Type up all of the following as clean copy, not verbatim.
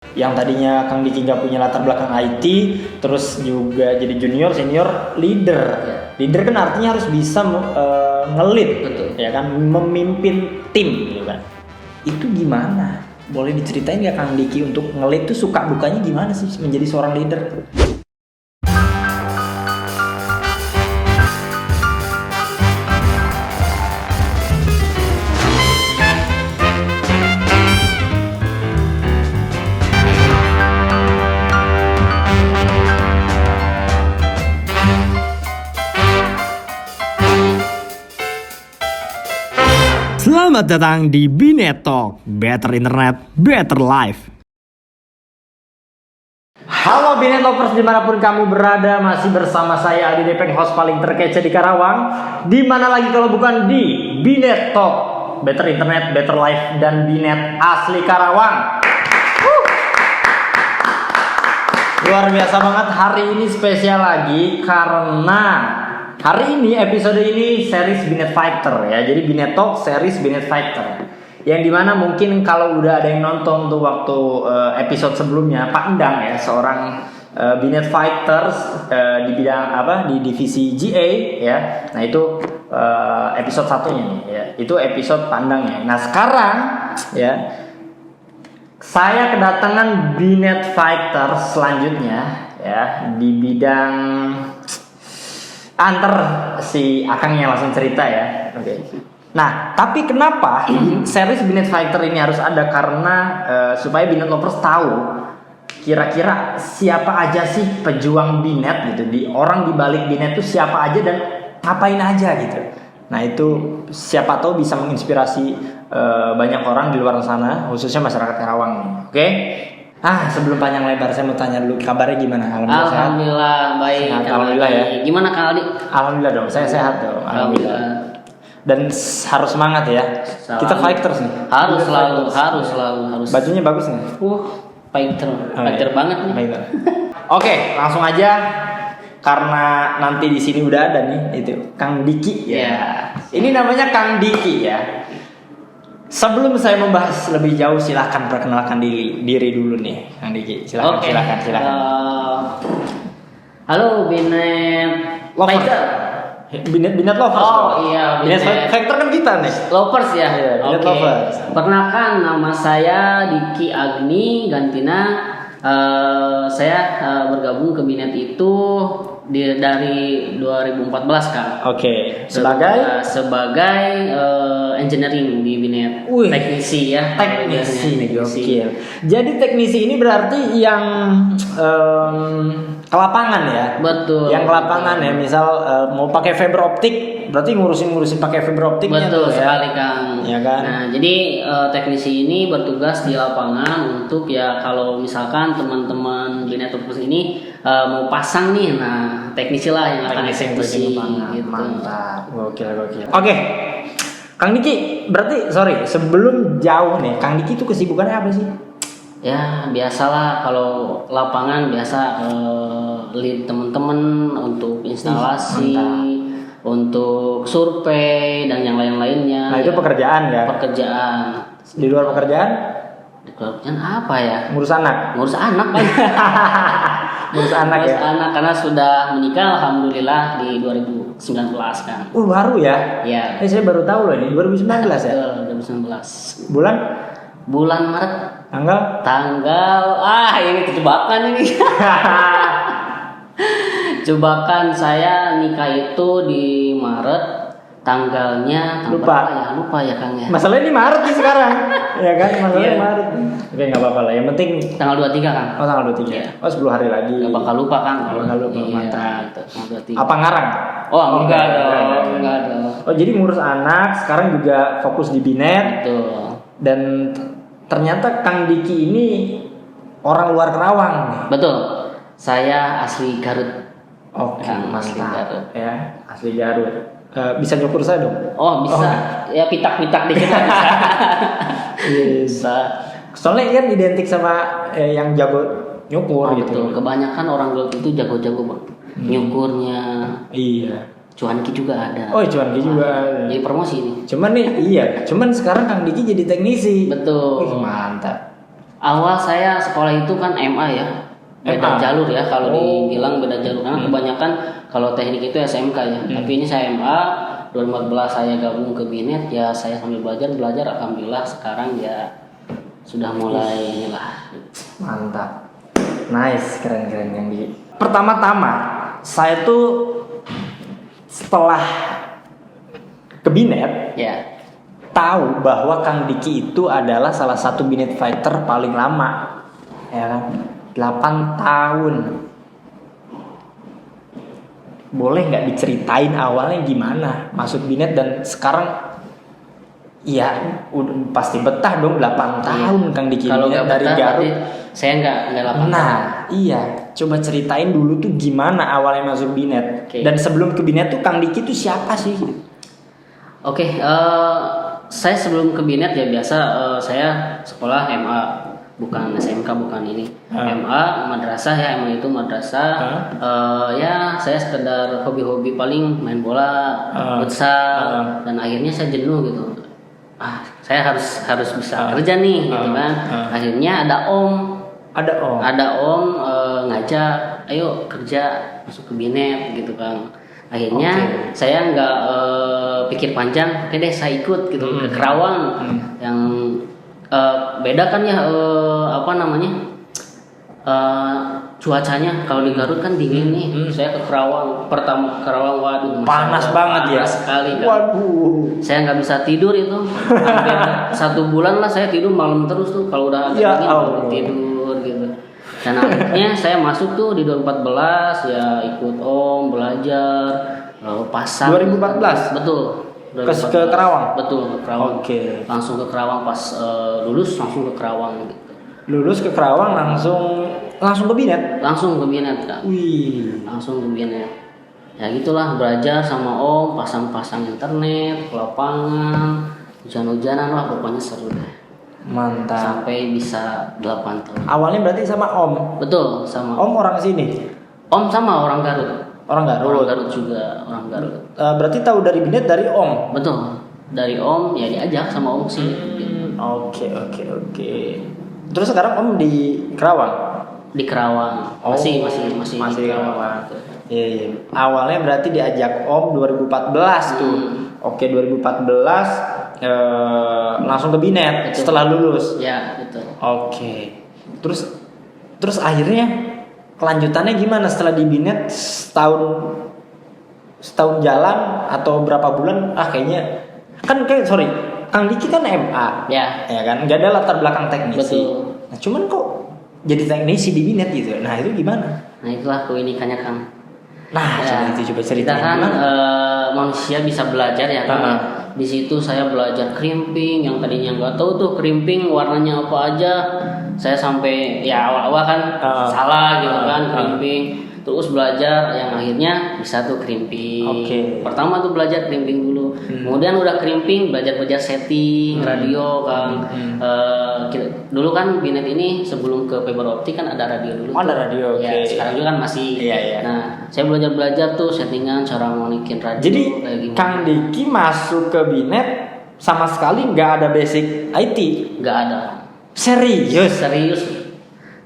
Yang tadinya Kang Diki nggak punya latar belakang IT, terus juga jadi junior, senior, leader. Ya. Leader kan artinya harus bisa nge-lead, Betul. ya kan, memimpin tim, gitu kan. Itu gimana? Boleh diceritain nggak Kang Diki untuk nge-lead tuh suka dukanya gimana sih menjadi seorang leader? Selamat datang di Binet Talk, Better Internet, Better Life. Halo Binet Lovers dimanapun kamu berada, masih bersama saya Aldi Depeng, host paling terkece di Karawang. Dimana lagi kalau bukan di Binet Talk, Better Internet, Better Life, dan Binet asli Karawang. Luar biasa banget, hari ini spesial lagi karena hari ini episode ini series Binet Fighter ya. Jadi Binet Talk series Binet Fighter. Yang dimana mungkin kalau udah ada yang nonton tuh waktu episode sebelumnya, Pak Endang ya, seorang Binet Fighters di bidang apa, di divisi GA ya. Nah itu episode satunya nih ya. Itu episode Pandang ya. Nah sekarang ya saya kedatangan Binet Fighters selanjutnya ya di bidang antar si Akangnya langsung cerita ya. Oke. Nah, tapi kenapa series Binet Fighter ini harus ada? Karena supaya Binet Lovers tahu kira-kira siapa aja sih pejuang Binet gitu. Orang di balik Binet itu siapa aja dan ngapain aja gitu. Nah, itu siapa tahu bisa menginspirasi banyak orang di luar sana, khususnya masyarakat Karawang. Oke? Sebelum panjang lebar saya mau tanya dulu kabarnya gimana? Alhamdulillah baik. Sehat, alhamdulillah ya. Gimana Kang Aldi? Alhamdulillah dong, saya sehat dong. Alhamdulillah. Dan harus semangat ya. Kita fighters nih. Harus Kita selalu, fighters. harus. Bajunya bagus nih. Fighter banget nih. Fighter. Oke, langsung aja. Karena nanti di sini udah ada nih itu Kang Diki ya. Ya. Ini namanya Kang Diki ya. Sebelum saya membahas lebih jauh, silahkan perkenalkan diri dulu nih, Kang Diki. Silahkan. Oke. Silakan. Halo Binet Lovers. Fighter. Binet Lovers. Oh, dong. iya, Binet Binet. Fighter kan kita nih. Lovers ya. Iya, Binet Oke. Lovers. Perkenalkan nama saya Diki Agni Gantina. Saya bergabung ke Binet itu dari 2014 Kang. Oke. Sebagai engineering di Binet. Wih. Teknisi ya. Teknisi. Gokil. Jadi teknisi ini berarti yang ke lapangan ya. Betul. Yang ke lapangan ya, misal mau pakai fiber optik, berarti ngurusin pakai fiber optiknya. Betul tuh, sekali ya. Kang. Ya kan? Nah, jadi teknisi ini bertugas di lapangan untuk ya kalau misalkan teman-teman Binetopus ini mau pasang nih, nah teknisi lah yang akan eksekusi gitu. Mantap. Gokil. Oke. Kang Diki, berarti sebelum jauh nih, Kang Diki itu kesibukannya apa sih? Ya biasalah kalau lapangan biasa lead teman-teman untuk instalasi, untuk survei dan yang lain-lainnya. Nah itu pekerjaan ya. Pekerjaan. Di luar pekerjaan? Di pekerjaan apa ya? Ngurus anak. Ngurus anak kan. Ngurus anak ya. Ngurus anak karena sudah menikah alhamdulillah di 2019 kan. Baru ya? Iya. Saya baru tahu loh ini 2019 ya. Betul, 2019. Bulan Maret tanggal ini kejebakan ini. Jebakan saya nikah itu di Maret, tanggalnya lupa ya Kang ya. Masalahnya ini Maret nih sekarang. Ya kan, masalahnya Iya. Maret. Oke, enggak apa-apa lah. Yang penting Tanggal 23 Kang. tanggal 23. Iya. 10 hari lagi. Gak bakal lupa Kang. Bakal lupa, Iya, mantap. tanggal 23. Apa ngarang? Enggak enggak. dong. Oh, jadi ngurus anak, sekarang juga fokus di Binet. Betul. Dan ternyata Kang Diki ini orang luar Kerawang nih. Betul. Saya asli Garut. Oke, Asli mantap. Garut. Ya, asli Garut. Bisa nyukur saya dong? Oh bisa. Ya pitak-pitak dikit lah bisa. Bisa. Soalnya kan identik sama yang jago nyukur gitu. Betul. Kebanyakan orang Garut itu jago-jago Bang. Nyukurnya. Iya. Cuanki juga ada. Oh, Cuanki juga ada. Jadi promosi ini. Cuman sekarang Kang Diki jadi teknisi. Betul. Wih, mantap. Awal saya sekolah itu kan MA ya, beda MA. jalur ya kalau dibilang beda jalur karena kebanyakan kalau teknik itu SMK ya. Tapi ini saya MA, 2014 saya gabung ke Binet ya, saya sambil belajar alhamdulillah sekarang ya sudah mulai inilah. Mantap. Nice, keren yang di. Pertama-tama saya tuh setelah ke Binet Ya. tahu bahwa Kang Diki itu adalah salah satu Binet fighter paling lama, ya kan? 8 tahun. Boleh nggak diceritain awalnya gimana masuk Binet dan sekarang? Ya, udah pasti betah dong 8 tahun Kang Diki Kalau Binet nggak dari betah, Garut. berarti saya nggak 8 tahun. Nah, iya. Coba ceritain dulu tuh gimana awalnya masuk Binet. Oke. Dan sebelum ke Binet tuh Kang Diki tuh siapa sih? Oke, saya sebelum ke Binet ya biasa saya sekolah MA, bukan SMK, bukan ini. MA madrasah ya, MA itu madrasah. Ya saya sekedar hobi-hobi paling main bola, futsal, dan akhirnya saya jenuh gitu. Saya harus bisa kerja nih gitu kan. Akhirnya ada Ada Om. ngajak, ayo kerja masuk ke Binet gitu kan. Akhirnya saya nggak pikir panjang, oke deh saya ikut gitu ke Kerawang. Yang beda kan ya apa namanya cuacanya, kalau di Garut kan dingin nih. Saya ke Kerawang, pertama Kerawang, waduh Panas banget ya. panas sekali kan. Waduh. Saya nggak bisa tidur itu hampir 1 bulan lah, saya tidur malam terus tuh kalau udah agak Ya dingin Allah. baru tidur gitu. Dan akhirnya saya masuk tuh di 2014 ya, ikut Om belajar pasang 2014? betul. Ke Kerawang? Betul, ke Kerawang. Oke. Langsung ke Kerawang pas lulus langsung ke Kerawang gitu. Lulus ke Kerawang langsung ke Binet. Langsung ke Binet kan. Wih. Langsung ke Binet. Ya gitulah, belajar sama Om, pasang-pasang internet, ke lapangan, hujan-hujanan lah, pokoknya seru deh. Mantap. Sampai bisa 8 tahun. Awalnya berarti sama Om. Betul, sama Om orang sini. Om sama orang Garut. Orang Orang Garut. Garut juga, orang Garut. Berarti tahu dari Binet dari Om. Betul. Dari Om ya diajak sama Om sih. Oke. Terus sekarang Om di Kerawang. Di Kerawang. Masih di Kerawang. Iya. Awalnya berarti diajak Om 2014 tuh. Oke, 2014 langsung ke Binet. Betul. Setelah lulus. Ya, betul. Oke. Terus akhirnya kelanjutannya gimana setelah di Binet setahun jalan atau berapa bulan? Kayaknya kan sorry, Kang Diki kan MA. Ya. Ya kan, nggak ada latar belakang teknisi. Betul. Nah, cuman kok jadi teknisi di Binet gitu. Nah, itu gimana? Nah, itulah keunikannya Kang. Nah, Ya, coba kita ceritain kan gimana? manusia bisa belajar ya kan. Di situ saya belajar crimping yang tadinya nggak tahu tuh crimping warnanya apa aja. Saya sampai ya awal-awal kan salah gitu kan crimping. Terus belajar yang akhirnya bisa tuh crimping. Oke. Pertama tuh belajar crimping dulu. Kemudian udah crimping belajar setting radio kan. Dulu kan Binet ini sebelum ke fiber optik kan ada radio dulu. Oh, ada radio, Ya, oke. sekarang juga kan masih. Iya. Nah, saya belajar tuh settingan cara monikin radio Jadi kayak gimana. Kang Diki masuk ke Binet sama sekali nggak ada basic IT. Nggak ada. Serius? Serius.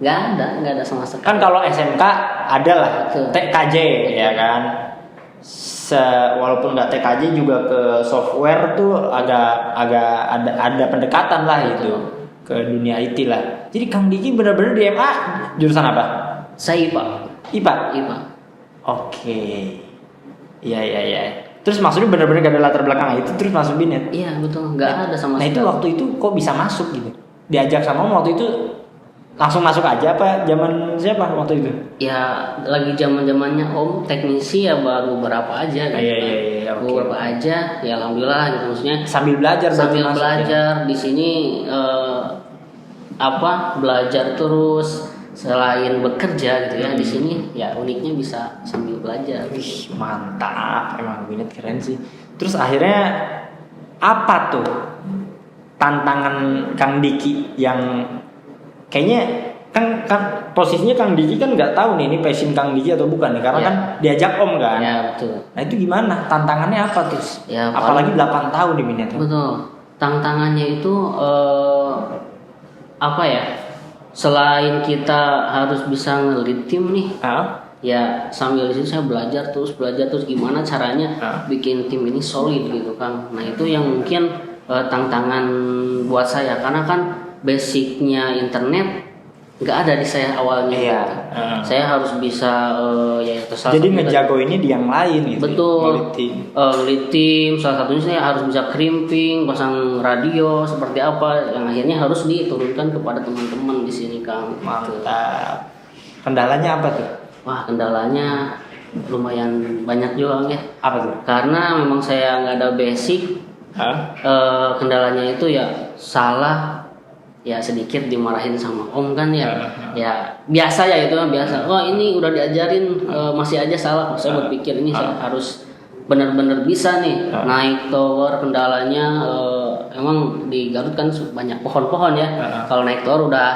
Nggak ada sama sekali. Kan kalau SMK ada lah, Betul. TKJ ya kan. Walaupun nggak TKJ juga ke software tuh agak ada pendekatan lah itu ke dunia IT lah. Jadi Kang Diki benar-benar di MA jurusan apa? Saya IPA. IPA. Oke. Iya. Terus maksudnya benar-benar gak ada latar belakang itu terus masuk Binet. Iya betul, nggak ada sama Nah sekali. itu waktu itu kok bisa masuk gitu? Diajak sama Om waktu itu langsung masuk aja apa zaman siapa waktu itu? Ya lagi zamannya Om teknisi ya baru berapa aja kan. Iya, oke. Beberapa aja, ya alhamdulillah gitu maksudnya. Sambil belajar Sambil berarti masuk, belajar di sini belajar terus selain bekerja gitu ya. Di sini ya uniknya bisa sambil belajar. Wih, mantap, emang Binet keren sih. Terus akhirnya apa tuh tantangan Kang Diki yang kayaknya kan posisinya Kang Diki kan nggak tahu nih ini passion Kang Diki atau bukan nih karena Ya. kan diajak Om kan. Ya betul. Nah itu gimana? Tantangannya apa tuh? Ya, Apalagi 8 tahun di Binet. Betul. Tantangannya itu apa ya? selain kita harus bisa ngelit tim nih, ya sambil di situ saya belajar terus gimana caranya bikin tim ini solid gitu kan. Nah itu yang mungkin tantangan buat saya, karena kan basicnya internet nggak ada di saya awalnya. Iya. Gitu. Saya harus bisa ya itu salah Jadi satunya ngejago ini di yang lain gitu. betul. Ngelit Tim salah satunya saya harus bisa crimping, pasang radio seperti apa, yang akhirnya harus diturunkan kepada teman-teman di sini Kang. Mantap. Kendalanya apa tuh? Wah, kendalanya lumayan banyak juga ya. Apa tuh? Karena memang saya nggak ada basic. Kendalanya itu ya salah, ya sedikit dimarahin sama om kan ya. Ya biasa ya, itu biasa. Oh ini udah diajarin masih aja salah. Saya berpikir ini saya harus benar-benar bisa nih naik tower. Kendalanya emang di Garut kan banyak pohon-pohon ya. Kalau naik tower udah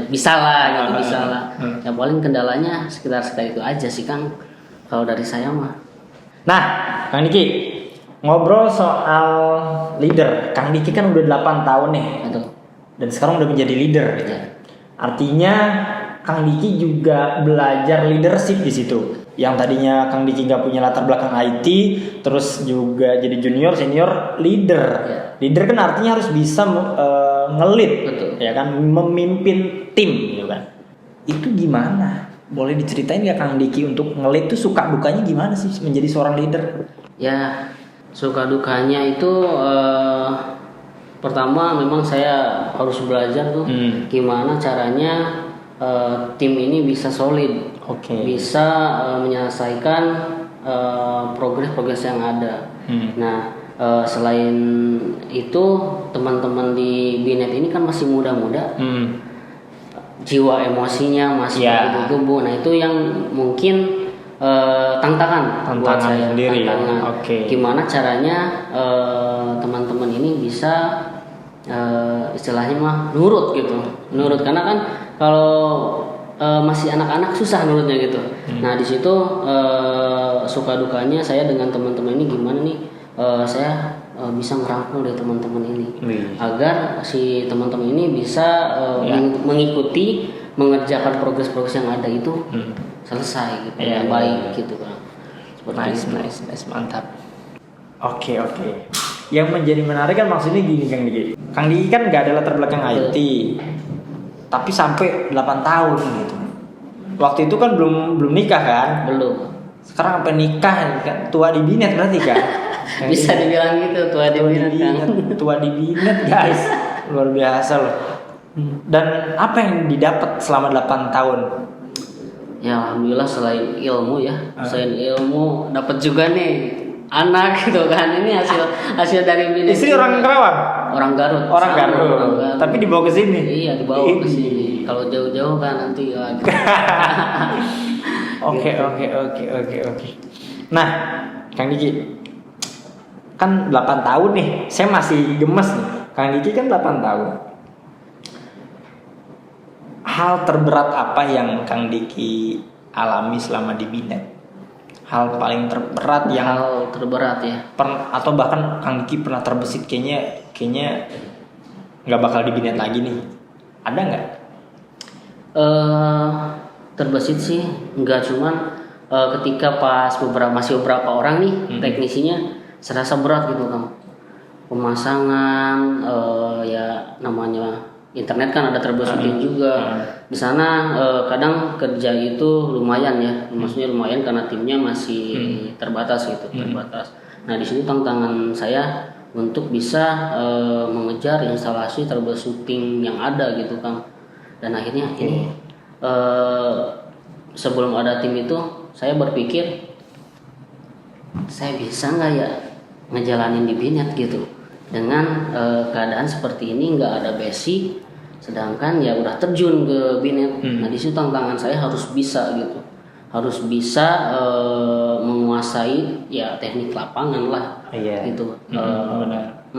bisa lah gitu, bisa lah. Ya paling kendalanya sekitar itu aja sih Kang kalau dari saya mah. Nah, Kang Diki, ngobrol soal leader. Kang Diki kan udah 8 tahun nih. Betul. Dan sekarang udah menjadi leader. Ya. Artinya Kang Diki juga belajar leadership di situ. Yang tadinya Kang Diki nggak punya latar belakang IT, terus juga jadi junior, senior, leader. Ya. Leader kan artinya harus bisa nge-lead, Betul. ya kan, memimpin tim, gitu kan. Itu gimana? Boleh diceritain nggak Kang Diki untuk nge-lead tuh suka dukanya gimana sih menjadi seorang leader? Ya, suka dukanya itu pertama memang saya harus belajar tuh gimana caranya tim ini bisa solid, bisa menyelesaikan progres yang ada. Nah, selain itu teman-teman di Binet ini kan masih muda-muda, jiwa emosinya masih tumbuh. Nah itu yang mungkin tantangan buat saya sendiri. Gimana caranya teman-teman ini bisa istilahnya mah nurut gitu, karena kan kalau masih anak-anak susah nurutnya gitu. Nah di situ suka dukanya saya dengan teman-teman ini gimana nih, saya bisa merangkul dari teman-teman ini agar si teman-teman ini bisa mengikuti, mengerjakan progres-progres yang ada itu selesai gitu, yang baik gitu kan. Nice, mantap. Oke. Yang menjadi menarik kan maksudnya gini Kang Diki. Kang Diki kan nggak ada latar belakang IT, tapi sampai 8 tahun gitu. Waktu itu kan belum nikah kan? Belum. Sekarang sampai nikah kan, tua di Binet berarti kan? Bisa dibilang gitu, tua di Binet kan. Tua di Binet guys, luar biasa loh. Dan apa yang didapat selama 8 tahun? Ya alhamdulillah selain ilmu dapat juga nih anak gitu kan. Ini hasil dari Binet. Istri orang Kerawang? Orang Garut. Orang Garut. Tapi dibawa ke sini. Iya, dibawa ke sini. Kalau jauh-jauh kan nanti Oke. Nah, Kang Diki kan 8 tahun nih. Saya masih gemes nih. Kang Diki kan 8 tahun. Hal terberat apa yang Kang Diki alami selama di Binet? Hal paling terberat yang ya. Atau bahkan Kang Diki pernah terbesit kayaknya nggak bakal di Binet lagi nih. Ada nggak? Terbesit sih nggak, cuman ketika pas masih beberapa orang nih teknisinya serasa berat gitu kan. Pemasangan ya namanya internet kan ada troubleshooting juga. Di sana kadang kerja itu lumayan ya, maksudnya lumayan karena timnya masih terbatas gitu, terbatas. Nah di sini tantangan saya untuk bisa mengejar instalasi troubleshooting yang ada gitu Kang. Dan akhirnya ini sebelum ada tim itu saya berpikir saya bisa nggak ya ngejalanin di Binet gitu dengan keadaan seperti ini, nggak ada basic, sedangkan ya udah terjun ke Binet. Nah di situ tantangan saya harus bisa gitu, harus bisa menguasai ya teknik lapangan lah, gitu. Benar.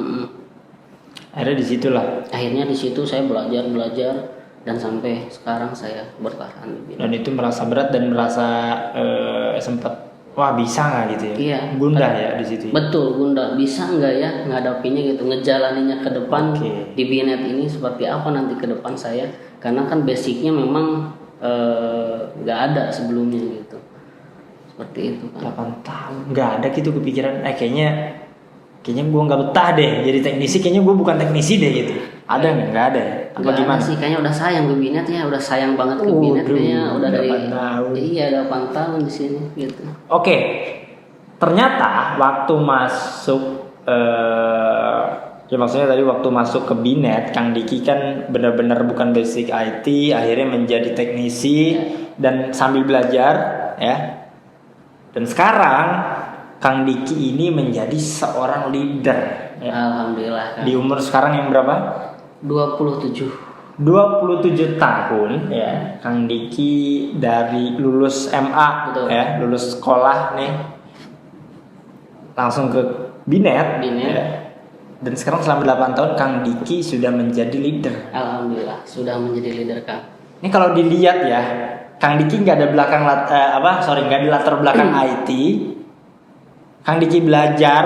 Akhirnya di situ saya belajar dan sampai sekarang saya bertahan di Binet. Dan itu merasa berat dan merasa sempat wah bisa nggak gitu ya? Iya. Gundah ya di situ. Betul, Bunda. Bisa nggak ya ngadapinya gitu, ngejalaninya ke depan Oke. di Binet ini seperti apa nanti ke depan saya? Karena kan basicnya memang nggak ada sebelumnya gitu. Seperti itu kan. 8 tahun nggak ada gitu kepikiran. Kayaknya gue nggak betah deh jadi teknisi. Kayaknya gue bukan teknisi deh gitu. Ada nggak ada? Apa Nggak gimana? ada sih, kayaknya udah sayang ke Binet ya, udah sayang banget ke Binet Waduh, kayaknya udah dari 8 tahun. Iya, 8 tahun di sini gitu. Oke, ternyata waktu masuk ya maksudnya tadi waktu masuk ke Binet, Kang Diki kan benar-benar bukan basic IT, akhirnya menjadi teknisi dan sambil belajar ya. Dan sekarang Kang Diki ini menjadi seorang leader ya. Alhamdulillah kan. Di umur sekarang yang berapa? 27. 27 tahun ya. Kang Diki dari lulus MA. Betul. Ya, lulus sekolah nih. Langsung ke Binet. Ya. Dan sekarang selama 8 tahun Kang Diki sudah menjadi leader. Alhamdulillah sudah menjadi leader Kang. Ini kalau dilihat ya, Kang Diki nggak ada nggak ada latar belakang IT. Kang Diki belajar,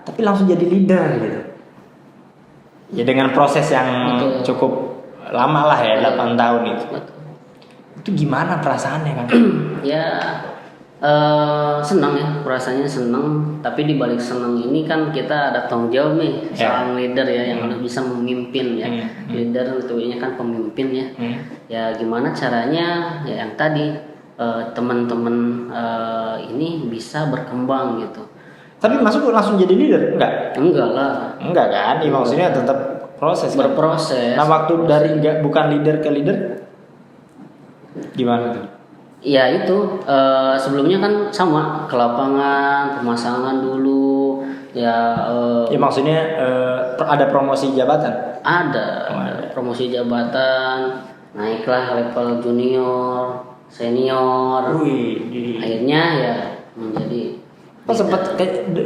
tapi langsung jadi leader gitu. Ya dengan proses yang Betul. cukup lama lah ya, 8 tahun itu. Betul. Itu gimana perasaannya Kang? Ya senang ya, perasaannya senang. Tapi di balik senang ini kan kita ada tanggung jawab nih, seorang leader ya yang harus bisa memimpin ya. Leader itu kan pemimpin ya. Ya gimana caranya ya yang tadi teman-teman ini bisa berkembang gitu. Tapi masuk langsung jadi leader? Enggak lah. Enggak kan? Ya, maksudnya tetap proses. Kan? Berproses. Nah waktu dari bukan leader ke leader, gimana tuh? Ya itu sebelumnya kan sama ke lapangan, pemasangan dulu ya. Ya maksudnya ada promosi jabatan? Ada promosi jabatan, naiklah level junior, senior. Akhirnya ya menjadi.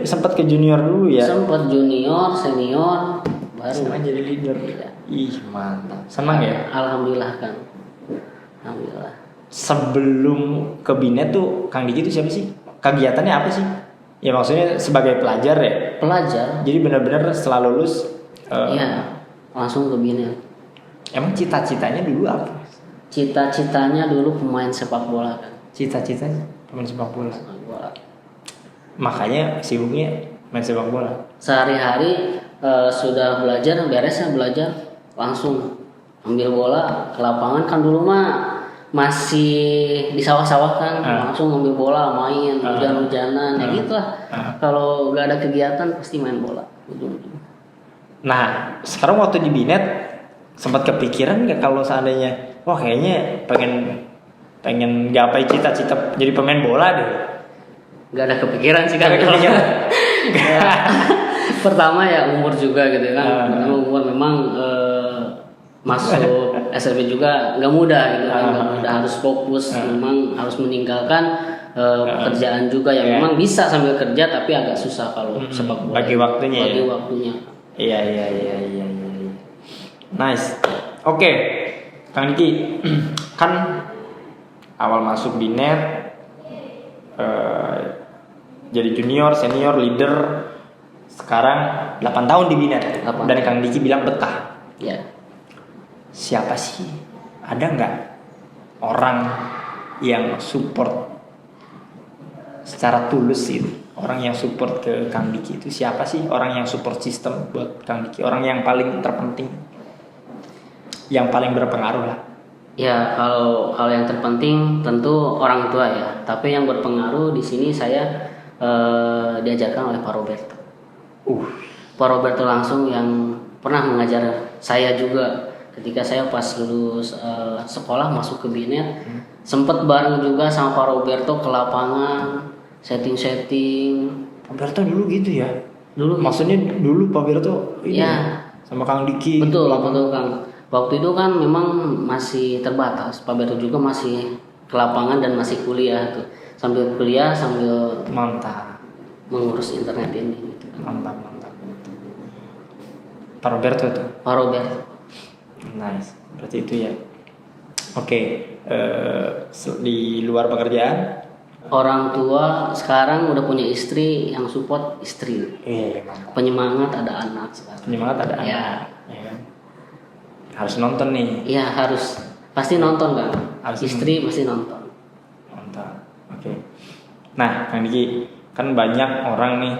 Sempat ke junior dulu ya? Sempat junior, senior, baru sekarang jadi leader. Ya. Ih mantap. Senang ya? Alhamdulillah kan. Alhamdulillah. Sebelum ke Binet tuh Kang Diki itu siapa sih? Kegiatannya apa sih? Ya maksudnya sebagai pelajar ya? Pelajar. Jadi benar-benar setelah lulus Iya, langsung ke Binet. Emang cita-citanya dulu apa? Cita-citanya dulu pemain sepak bola kan. Cita-citanya pemain sepak bola. Sepak bola. Makanya sibuknya main sepak bola. Sehari-hari sudah belajar, beresnya belajar langsung ambil bola ke lapangan kan dulu mah masih di sawah-sawah kan, langsung ambil bola main hujan-hujanan ya gitu lah. Kalau nggak ada kegiatan pasti main bola. Nah sekarang waktu di Binet sempat kepikiran nggak kalau seandainya wah kayaknya pengen gapai cita-cita jadi pemain bola deh? Nggak ada kepikiran sih kan. Nggak ada kepikiran. Ya, pertama ya umur juga gitu kan. Pertama umur memang masuk SMP juga nggak mudah gitu kan. Nggak mudah, harus fokus. Memang harus meninggalkan pekerjaan juga yang memang bisa sambil kerja tapi agak susah kalau sepak bola. Bagi waktunya. Bagi waktunya. Iya. Nice. Oke. Kang Diki kan awal masuk Binet jadi junior, senior, leader. Sekarang 8 tahun di Binet. Dan Kang Diki bilang betah. Ya. Siapa sih? Ada nggak orang yang support secara tulus itu? Orang yang support ke Kang Diki itu siapa sih? Orang yang support sistem buat Kang Diki. Orang yang paling terpenting, yang paling berpengaruh lah. Ya kalau hal yang terpenting tentu orang tua ya. Tapi yang berpengaruh di sini saya diajarkan oleh Pak Roberto. Pak Roberto langsung yang pernah mengajar saya juga ketika saya pas lulus sekolah masuk ke Binet. Sempat bareng juga sama Pak Roberto ke lapangan setting. Pak Roberto dulu gitu ya? Dulu. Maksudnya dulu Pak Roberto ini ya. Sama Kang Diki. Betul Kang. Waktu itu kan memang masih terbatas. Pak Roberto juga masih ke lapangan dan masih kuliah tuh. Sambil kuliah sambil mantap mengurus internet ini gitu. Mantap. Pak Roberto itu. Pak Roberto. Nice. Berarti itu ya. Oke. Di luar pekerjaan Orang tua sekarang udah punya istri, yang support istri. Iya, mantap. Penyemangat ada anak sekarang. Penyemangat ada anak. Ya. Ya kan? Harus nonton nih. Iya harus, pasti nonton kan. Harus Istri pasti nonton. Mantap. Oke. Nah, Kang Diki, kan banyak orang nih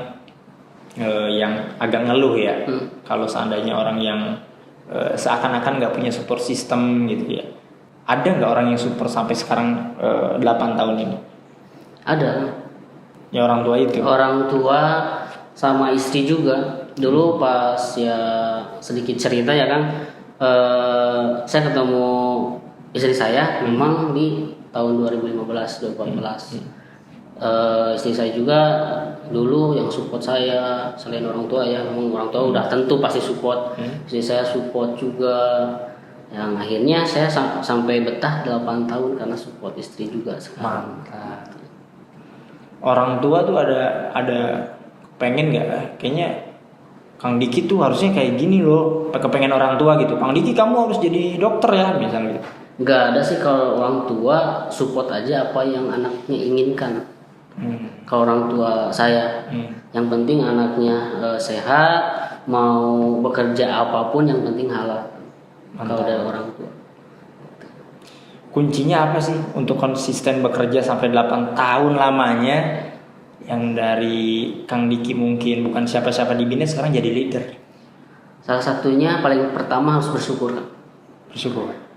yang agak ngeluh ya. Kalau seandainya orang yang seakan-akan nggak punya support system gitu ya. Ada nggak orang yang support sampai sekarang 8 tahun ini? Ada. Ya orang tua itu. Orang tua sama istri juga. Dulu pas ya sedikit cerita ya kan, saya ketemu istri saya memang di tahun 2015-2014. Istri saya juga dulu yang support saya selain orang tua ya, memang orang tua udah tentu pasti support. Istri saya support juga. Yang akhirnya saya sampai betah 8 tahun karena support istri juga sekarang. Mantap. Orang tua tuh ada pengen nggak? Kayaknya Kang Diki tuh harusnya kayak gini loh. Kepengen orang tua gitu. Kang Diki kamu harus jadi dokter ya misalnya gitu. Nggak ada sih kalau orang tua support aja apa yang anaknya inginkan. Kalau orang tua saya, yang penting anaknya sehat, mau bekerja apapun yang penting halal. Kalau dari orang tua. Kuncinya apa sih untuk konsisten bekerja sampai 8 tahun lamanya? Yang dari Kang Diki mungkin bukan siapa-siapa di Binet sekarang jadi leader. Salah satunya paling pertama harus bersyukur.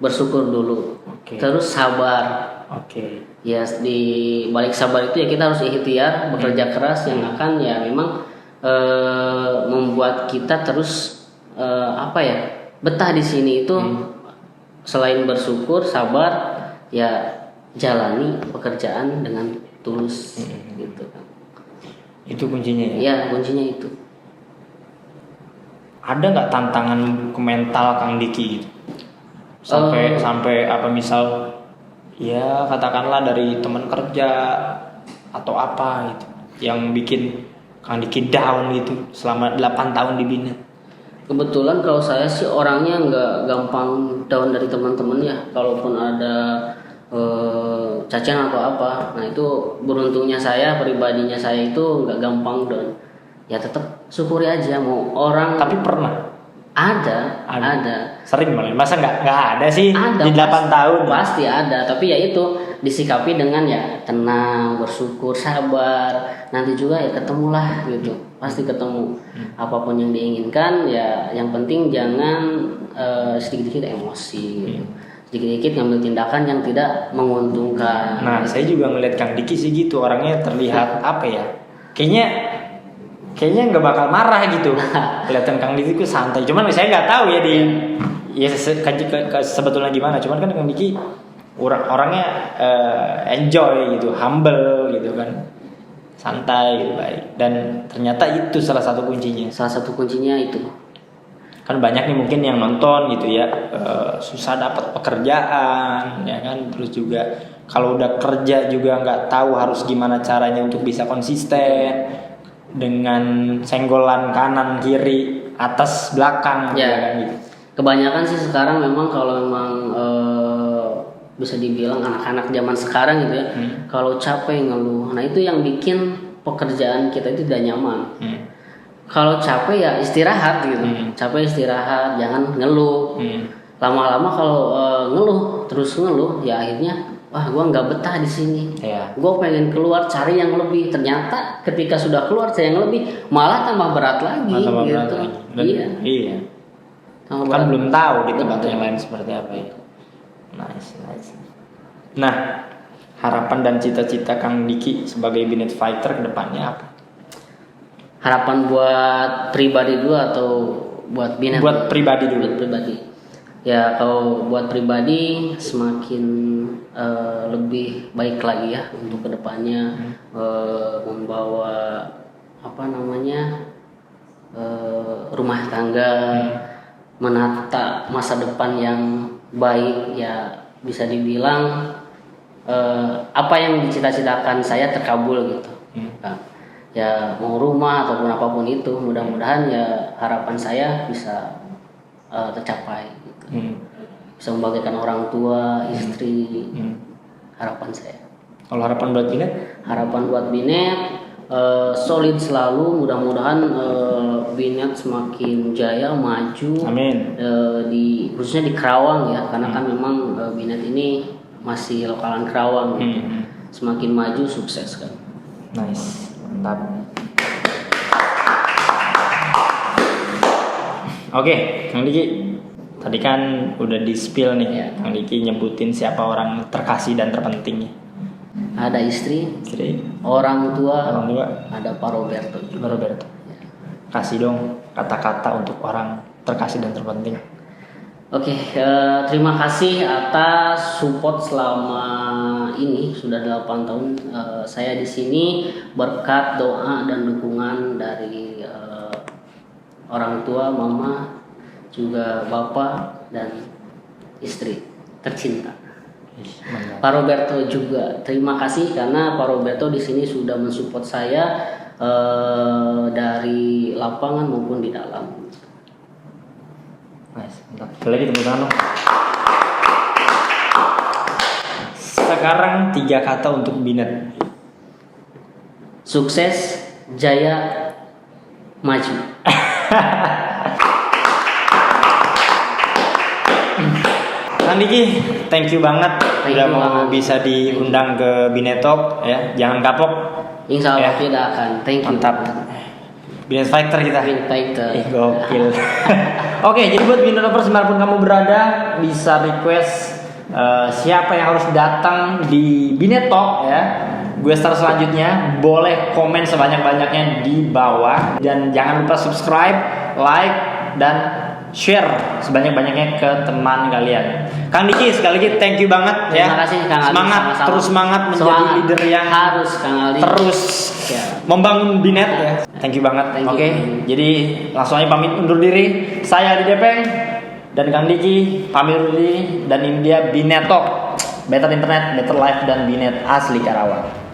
Bersyukur dulu. Oke. Terus sabar. Oke. Ya di balik sabar itu ya kita harus ikhtiar, bekerja keras yang akan ya memang membuat kita terus betah di sini itu. Selain bersyukur, sabar, ya jalani pekerjaan dengan tulus gitu kan. Itu kuncinya ya. Ya kuncinya itu. Ada nggak tantangan ke mental Kang Diki gitu? Sampai apa misal ya katakanlah dari teman kerja atau apa gitu yang bikin Kang Diki down gitu selama 8 tahun di Binet. Kebetulan kalau saya sih orangnya nggak gampang down dari teman-teman ya. Kalaupun ada cacian atau apa, nah itu beruntungnya saya, pribadinya saya itu nggak gampang down. Ya tetap syukuri aja mau orang. Tapi pernah? Ada. Sering malah. Masa nggak ada sih ada, di 8 tahun? Pasti ada. Tapi ya itu disikapi dengan ya tenang, bersyukur, sabar. Nanti juga ya ketemulah gitu. Pasti ketemu. Apapun yang diinginkan ya yang penting jangan sedikit-sedikit emosi gitu. Sedikit-sedikit ngambil tindakan yang tidak menguntungkan. Nah, saya juga ngeliat Kang Diki sih gitu. Orangnya terlihat apa ya? Kayaknya nggak bakal marah gitu. Kelihatan Kang Diki itu santai. Cuman saya nggak tahu ya sebetulnya gimana. Cuman kan Kang Diki orangnya enjoy gitu, humble gitu kan, santai gitu, baik. Dan ternyata itu salah satu kuncinya. Salah satu kuncinya itu. Kan banyak nih mungkin yang nonton gitu ya, susah dapat pekerjaan, ya kan. Terus juga kalau udah kerja juga nggak tahu harus gimana caranya untuk bisa konsisten dengan senggolan kanan kiri atas belakang ya kan gitu. Kebanyakan sih sekarang memang kalau memang bisa dibilang anak-anak zaman sekarang gitu ya, kalau capek ngeluh, nah itu yang bikin pekerjaan kita itu tidak nyaman. Kalau capek ya istirahat gitu, capek istirahat, jangan ngeluh. Lama-lama kalau terus ngeluh ya akhirnya wah gue nggak betah di sini. Gue pengen keluar cari yang lebih. Ternyata ketika sudah keluar cari yang lebih malah tambah berat lagi gitu. Iya. Kan belum tahu di tempat yang lain seperti apa itu. Nice. Nah, harapan dan cita-cita Kang Diki sebagai Binet Fighter ke depannya apa? Harapan buat pribadi dulu atau buat Binet? Buat pribadi dulu. Buat pribadi. Ya kalau buat pribadi semakin lebih baik lagi ya untuk kedepannya, membawa rumah tangga, menata masa depan yang baik ya, bisa dibilang apa yang dicita-citakan saya terkabul gitu. Ya mau rumah ataupun apapun itu, mudah-mudahan ya harapan saya bisa tercapai gitu. Bisa membagikan orang tua, istri, harapan saya. Kalau harapan buat Binet? Harapan buat Binet solid selalu, mudah-mudahan Binet semakin jaya maju. Amin. Khususnya di Kerawang ya, karena kan memang Binet ini masih lokalan Kerawang gitu. Semakin maju sukses kan. Nice, mantap. Oke, Kang Diki, tadi kan udah di spill nih, Ya. Kang Diki nyebutin siapa orang terkasih dan terpenting. Ada istri, Istri, orang tua, ada Pak Roberto juga. Roberto. Kasih dong kata-kata untuk orang terkasih dan terpenting. Oke, terima kasih atas support selama ini sudah 8 tahun saya di sini berkat doa dan dukungan dari orang tua, mama, juga bapak dan istri tercinta. Pak Roberto juga terima kasih karena Pak Roberto di sini sudah mensupport saya dari lapangan maupun di dalam. Nice, mantap. Sekali lagi tepuk tangan dong. Sekarang 3 kata untuk Binet. Sukses, jaya, maju. Kang Diki, thank you banget Thank udah you mau banget. bisa diundang ke Binet Talk ya. Jangan kapok. Insya Allah Ya. tidak akan. Thank you. Mantap. Binet Fighter kita. Binet Fighter. Gokil. Oke, jadi buat Binet Lovers dimanapun kamu berada bisa request siapa yang harus datang di Binet Talk ya. Gue start selanjutnya, boleh komen sebanyak-banyaknya di bawah dan jangan lupa subscribe, like dan share sebanyak-banyaknya ke teman kalian. Kang Diki sekali lagi thank you banget ya. Terima kasih Kang Ali. Semangat, Sama-sama. terus semangat menjadi Semangat. leader yang harus Kang Ali. terus Ya. membangun Binet ya. Thank you banget. Thank you. Oke, jadi langsung aja pamit undur diri. Saya Adi Depeng dan Kang Diki pamit undur diri dan ini dia Binet Talk. Better Internet, Better Life dan Binet asli Karawang.